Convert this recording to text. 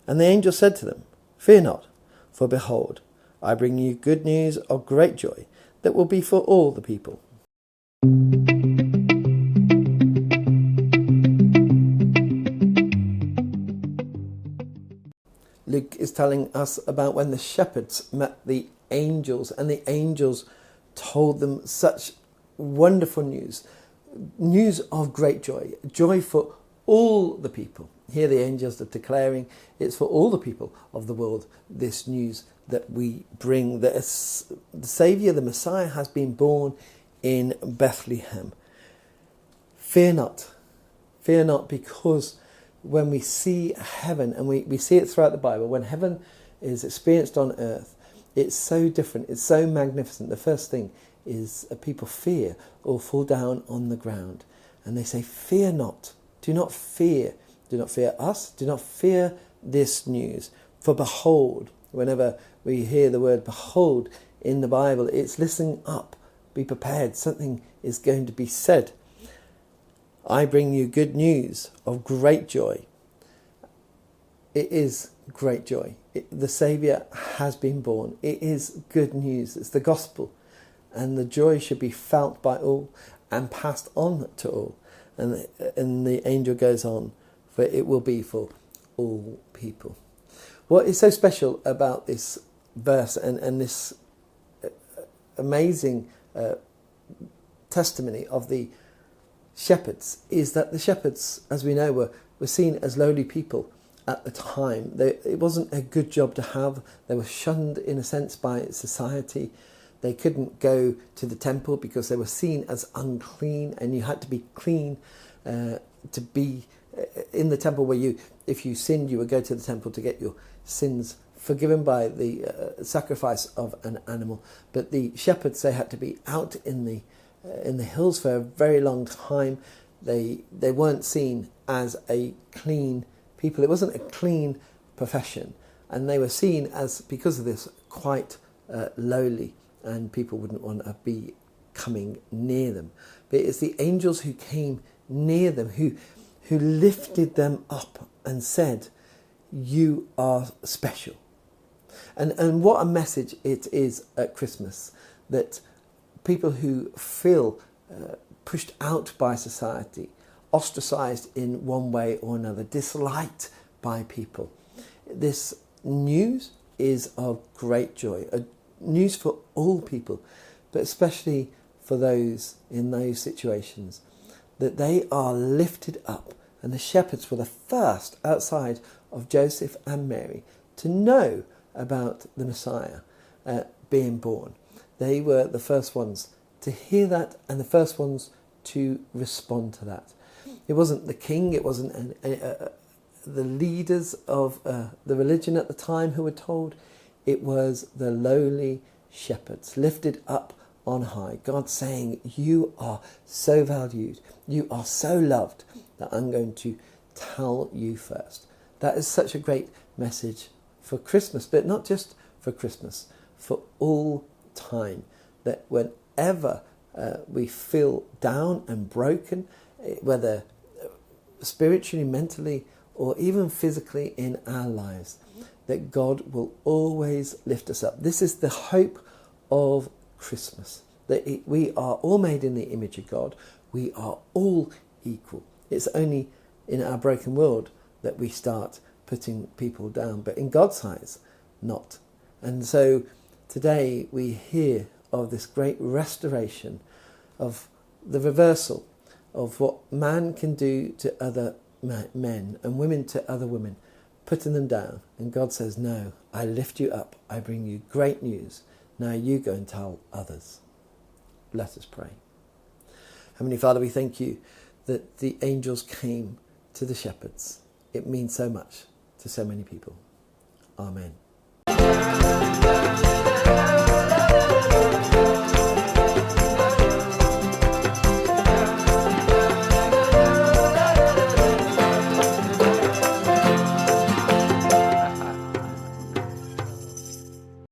And the angel said to them, "Fear not, for behold, I bring you good news of great joy that will be for all the people." Luke is telling us about when the shepherds met the angels, and the angels told them such wonderful news of great joy for all the people. Here the angels are declaring it's for all the people of the world, this news that we bring, that the Saviour, the Messiah, has been born in Bethlehem. Fear not, because when we see heaven, and we see it throughout the Bible, when heaven is experienced on earth, it's so different, it's so magnificent. The first thing is people fear or fall down on the ground, and they say, "Fear not, do not fear us, do not fear this news. For behold," whenever we hear the word behold in the Bible, it's listen up, be prepared, something is going to be said. "I bring you good news of great joy." It is great joy. The Saviour has been born. It is good news. It's the gospel. And the joy should be felt by all and passed on to all. And the angel goes on, for it will be for all people. What is so special about this verse and this amazing testimony of the shepherds is that the shepherds, as we know, were seen as lowly people at the time. It wasn't a good job to have. They were shunned in a sense by society. They couldn't go to the temple because they were seen as unclean, and you had to be clean to be in the temple, where if you sinned, you would go to the temple to get your sins forgiven by the sacrifice of an animal. But the shepherds, they had to be out in the hills for a very long time. They weren't seen as a clean people. It wasn't a clean profession, and they were seen as, because of this, quite lowly, and people wouldn't want to be coming near them. But it's the angels who came near them, who lifted them up and said, "You are special." And what a message it is at Christmas, that people who feel pushed out by society, ostracised in one way or another, disliked by people, this news is of great joy, a news for all people, but especially for those in those situations, that they are lifted up. And the shepherds were the first, outside of Joseph and Mary, to know about the Messiah being born. They were the first ones to hear that, and the first ones to respond to that. It wasn't the king, it wasn't the leaders of the religion at the time who were told. It was the lowly shepherds, lifted up on high. God saying, "You are so valued, you are so loved, that I'm going to tell you first." That is such a great message for Christmas, but not just for Christmas, for all time. That whenever we feel down and broken, whether spiritually, mentally, or even physically in our lives, that God will always lift us up. This is the hope of Christmas, that we are all made in the image of God. We are all equal. It's only in our broken world that we start putting people down, but in God's eyes, not. And so today we hear of this great restoration, of the reversal of what man can do to other men and women to other women, putting them down. And God says, "No, I lift you up. I bring you great news. Now you go and tell others." Let us pray. Heavenly Father, we thank you that the angels came to the shepherds. It means so much to so many people. Amen.